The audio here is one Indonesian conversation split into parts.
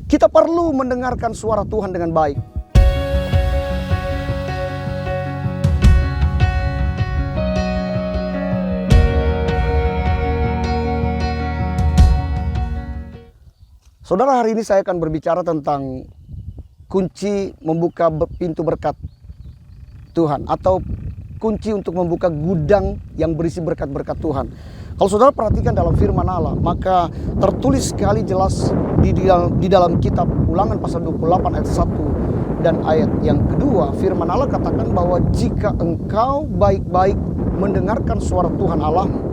Kita perlu mendengarkan suara Tuhan dengan baik. Saudara, hari ini saya akan berbicara tentang kunci membuka pintu berkat Tuhan, atau kunci untuk membuka gudang yang berisi berkat-berkat Tuhan. Kalau saudara perhatikan dalam firman Allah, maka tertulis sekali jelas di dalam kitab Ulangan pasal 28 ayat 1 dan ayat yang kedua. Firman Allah katakan bahwa jika engkau baik-baik mendengarkan suara Tuhan Allahmu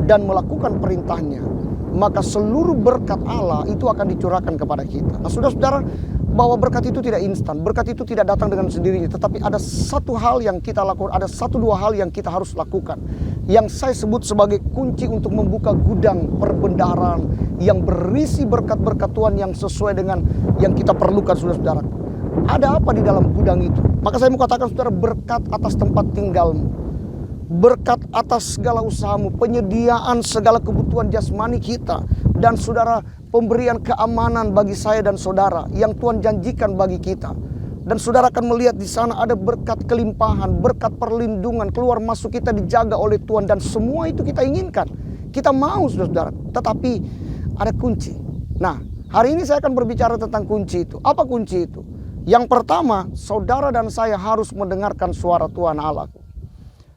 dan melakukan perintahnya, maka seluruh berkat Allah itu akan dicurahkan kepada kita. Nah, saudara-saudara, bahwa berkat itu tidak instan, berkat itu tidak datang dengan sendirinya, tetapi ada satu hal yang kita lakukan, ada satu dua hal yang kita harus lakukan, yang saya sebut sebagai kunci untuk membuka gudang perbendaharaan yang berisi berkat-berkat Tuhan yang sesuai dengan yang kita perlukan, saudara-saudara. Ada apa di dalam gudang itu? Maka saya mau katakan, saudara, berkat atas tempat tinggalmu, berkat atas segala usahamu, penyediaan segala kebutuhan jasmani kita, dan saudara, pemberian keamanan bagi saya dan saudara yang Tuhan janjikan bagi kita. Dan saudara akan melihat di sana ada berkat kelimpahan, berkat perlindungan, keluar masuk kita dijaga oleh Tuhan, dan semua itu kita inginkan. Kita mau, saudara, tetapi ada kunci. Nah, hari ini saya akan berbicara tentang kunci itu. Apa kunci itu? Yang pertama, saudara dan saya harus mendengarkan suara Tuhan Allah.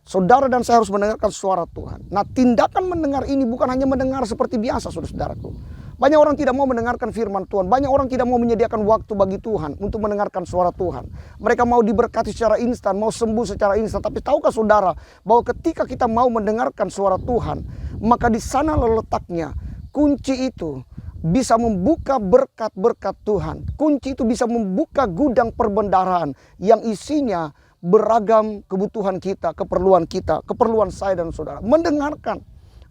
Saudara dan saya harus mendengarkan suara Tuhan. Nah, tindakan mendengar ini bukan hanya mendengar seperti biasa, saudara-saudaraku. Banyak orang tidak mau mendengarkan firman Tuhan. Banyak orang tidak mau menyediakan waktu bagi Tuhan untuk mendengarkan suara Tuhan. Mereka mau diberkati secara instan, mau sembuh secara instan. Tapi tahukah saudara bahwa ketika kita mau mendengarkan suara Tuhan, maka di sana letaknya kunci itu bisa membuka berkat-berkat Tuhan. Kunci itu bisa membuka gudang perbendaharaan yang isinya beragam kebutuhan kita, keperluan saya dan saudara. Mendengarkan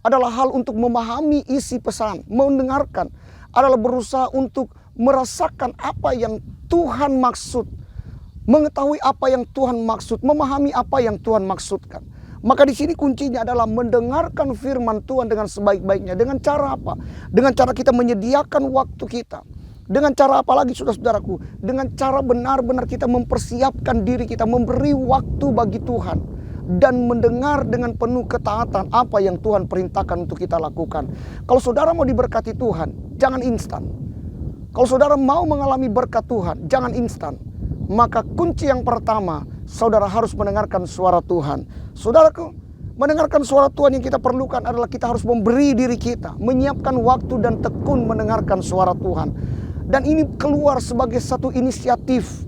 adalah hal untuk memahami isi pesan. Mendengarkan adalah berusaha untuk merasakan apa yang Tuhan maksud, mengetahui apa yang Tuhan maksud, memahami apa yang Tuhan maksudkan. Maka di sini kuncinya adalah mendengarkan firman Tuhan dengan sebaik-baiknya. Dengan cara apa? Dengan cara kita menyediakan waktu kita. Dengan cara apa lagi, saudara-saudaraku? Dengan cara benar-benar kita mempersiapkan diri kita, memberi waktu bagi Tuhan, dan mendengar dengan penuh ketaatan apa yang Tuhan perintahkan untuk kita lakukan. Kalau saudara mau diberkati Tuhan, jangan instan. Kalau saudara mau mengalami berkat Tuhan, jangan instan. Maka kunci yang pertama, saudara harus mendengarkan suara Tuhan. Saudaraku, mendengarkan suara Tuhan yang kita perlukan adalah kita harus memberi diri kita, menyiapkan waktu dan tekun mendengarkan suara Tuhan. Dan ini keluar sebagai satu inisiatif,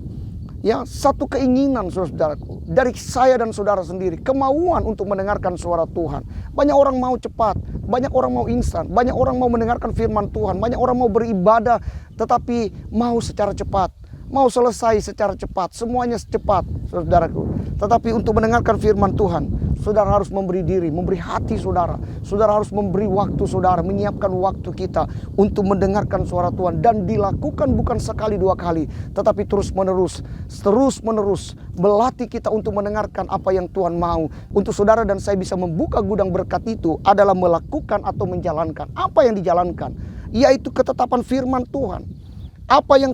ya, satu keinginan, saudaraku, dari saya dan saudara sendiri, kemauan untuk mendengarkan suara Tuhan. Banyak orang mau cepat, banyak orang mau instan, banyak orang mau mendengarkan firman Tuhan, banyak orang mau beribadah, tetapi mau secara cepat, mau selesai secara cepat, semuanya cepat, saudaraku. Tetapi untuk mendengarkan firman Tuhan, saudara harus memberi diri, memberi hati saudara. Saudara harus memberi waktu saudara, menyiapkan waktu kita untuk mendengarkan suara Tuhan. Dan dilakukan bukan sekali dua kali, tetapi terus menerus melatih kita untuk mendengarkan apa yang Tuhan mau. Untuk saudara dan saya bisa membuka gudang berkat itu adalah melakukan atau menjalankan. Apa yang dijalankan? Yaitu ketetapan firman Tuhan. Apa yang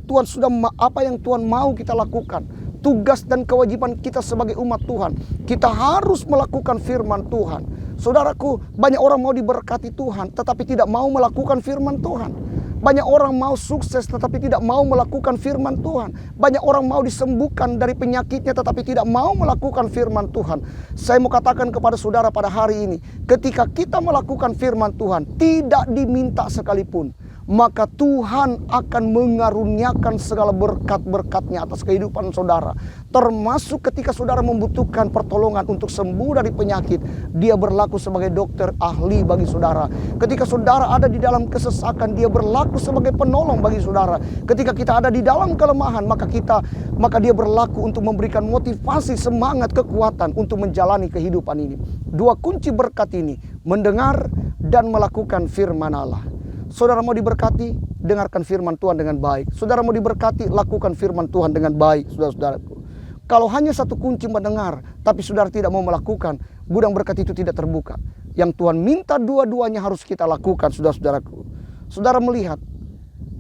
Tuhan mau kita lakukan. Tugas dan kewajiban kita sebagai umat Tuhan, kita harus melakukan firman Tuhan. Saudaraku, banyak orang mau diberkati Tuhan tetapi tidak mau melakukan firman Tuhan. Banyak orang mau sukses tetapi tidak mau melakukan firman Tuhan. Banyak orang mau disembuhkan dari penyakitnya tetapi tidak mau melakukan firman Tuhan. Saya mau katakan kepada saudara pada hari ini, ketika kita melakukan firman Tuhan, tidak diminta sekalipun, maka Tuhan akan mengaruniakan segala berkat-berkatnya atas kehidupan saudara. Termasuk ketika saudara membutuhkan pertolongan untuk sembuh dari penyakit, Dia berlaku sebagai dokter ahli bagi saudara. Ketika saudara ada di dalam kesesakan, Dia berlaku sebagai penolong bagi saudara. Ketika kita ada di dalam kelemahan, maka Dia berlaku untuk memberikan motivasi, semangat, kekuatan untuk menjalani kehidupan ini. Dua kunci berkat ini, mendengar dan melakukan firman Allah. Saudara mau diberkati, dengarkan firman Tuhan dengan baik. Saudara mau diberkati, lakukan firman Tuhan dengan baik, saudara-saudaraku. Kalau hanya satu kunci mendengar, tapi saudara tidak mau melakukan, gudang berkat itu tidak terbuka. Yang Tuhan minta dua-duanya harus kita lakukan, saudara-saudaraku. Saudara melihat,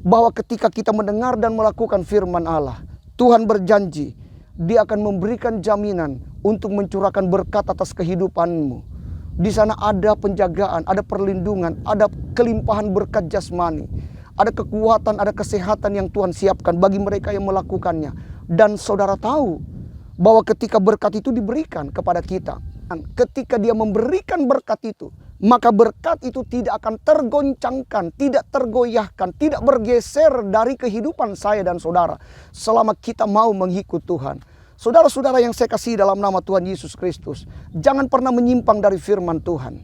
bahwa ketika kita mendengar dan melakukan firman Allah, Tuhan berjanji Dia akan memberikan jaminan untuk mencurahkan berkat atas kehidupanmu. Di sana ada penjagaan, ada perlindungan, ada kelimpahan berkat jasmani, ada kekuatan, ada kesehatan yang Tuhan siapkan bagi mereka yang melakukannya. Dan saudara tahu bahwa ketika berkat itu diberikan kepada kita, ketika Dia memberikan berkat itu, maka berkat itu tidak akan tergoncangkan, tidak tergoyahkan, tidak bergeser dari kehidupan saya dan saudara selama kita mau mengikut Tuhan. Saudara-saudara yang saya kasih dalam nama Tuhan Yesus Kristus, jangan pernah menyimpang dari firman Tuhan.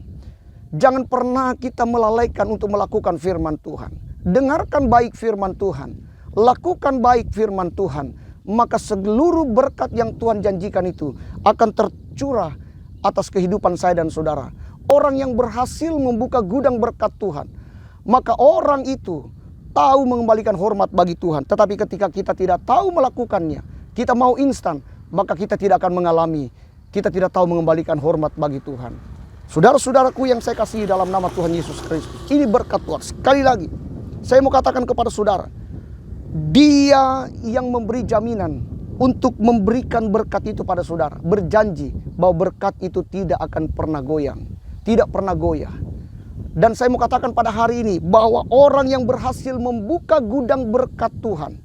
Jangan pernah kita melalaikan untuk melakukan firman Tuhan. Dengarkan baik firman Tuhan, lakukan baik firman Tuhan, maka seluruh berkat yang Tuhan janjikan itu akan tercurah atas kehidupan saya dan saudara. Orang yang berhasil membuka gudang berkat Tuhan, maka orang itu tahu mengembalikan hormat bagi Tuhan. Tetapi ketika kita tidak tahu melakukannya, kita mau instan, maka kita tidak akan mengalami, kita tidak tahu mengembalikan hormat bagi Tuhan. Saudara-saudaraku yang saya kasih dalam nama Tuhan Yesus Kristus, ini berkat Tuhan. Sekali lagi, saya mau katakan kepada saudara, Dia yang memberi jaminan untuk memberikan berkat itu pada saudara, berjanji bahwa berkat itu tidak akan pernah goyang, tidak pernah goyah. Dan saya mau katakan pada hari ini bahwa orang yang berhasil membuka gudang berkat Tuhan,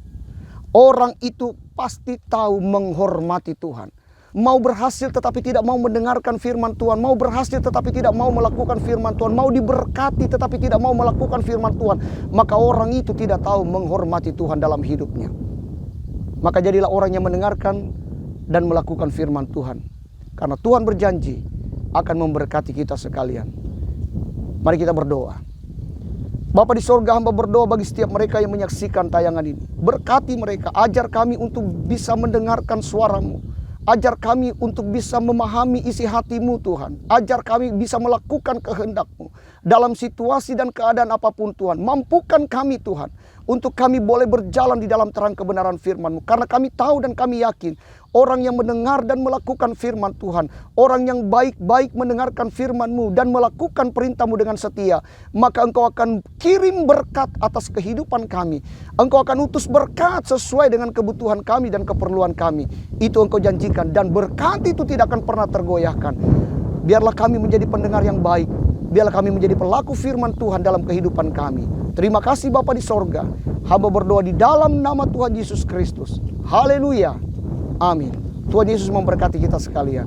orang itu pasti tahu menghormati Tuhan. Mau berhasil tetapi tidak mau mendengarkan firman Tuhan, mau berhasil tetapi tidak mau melakukan firman Tuhan, mau diberkati tetapi tidak mau melakukan firman Tuhan, maka orang itu tidak tahu menghormati Tuhan dalam hidupnya. Maka jadilah orang yang mendengarkan dan melakukan firman Tuhan, karena Tuhan berjanji akan memberkati kita sekalian. Mari kita berdoa. Bapa di sorga, hamba berdoa bagi setiap mereka yang menyaksikan tayangan ini. Berkati mereka, ajar kami untuk bisa mendengarkan suara-Mu. Ajar kami untuk bisa memahami isi hati-Mu Tuhan. Ajar kami bisa melakukan kehendak-Mu dalam situasi dan keadaan apapun Tuhan. Mampukan kami Tuhan untuk kami boleh berjalan di dalam terang kebenaran firman-Mu. Karena kami tahu dan kami yakin orang yang mendengar dan melakukan firman Tuhan, orang yang baik-baik mendengarkan firman-Mu dan melakukan perintah-Mu dengan setia, maka Engkau akan kirim berkat atas kehidupan kami. Engkau akan utus berkat sesuai dengan kebutuhan kami dan keperluan kami. Itu Engkau janjikan, dan berkat itu tidak akan pernah tergoyahkan. Biarlah kami menjadi pendengar yang baik. Biarlah kami menjadi pelaku firman Tuhan dalam kehidupan kami. Terima kasih Bapa di sorga. Hamba berdoa di dalam nama Tuhan Yesus Kristus. Haleluya. Amin. Tuhan Yesus memberkati kita sekalian.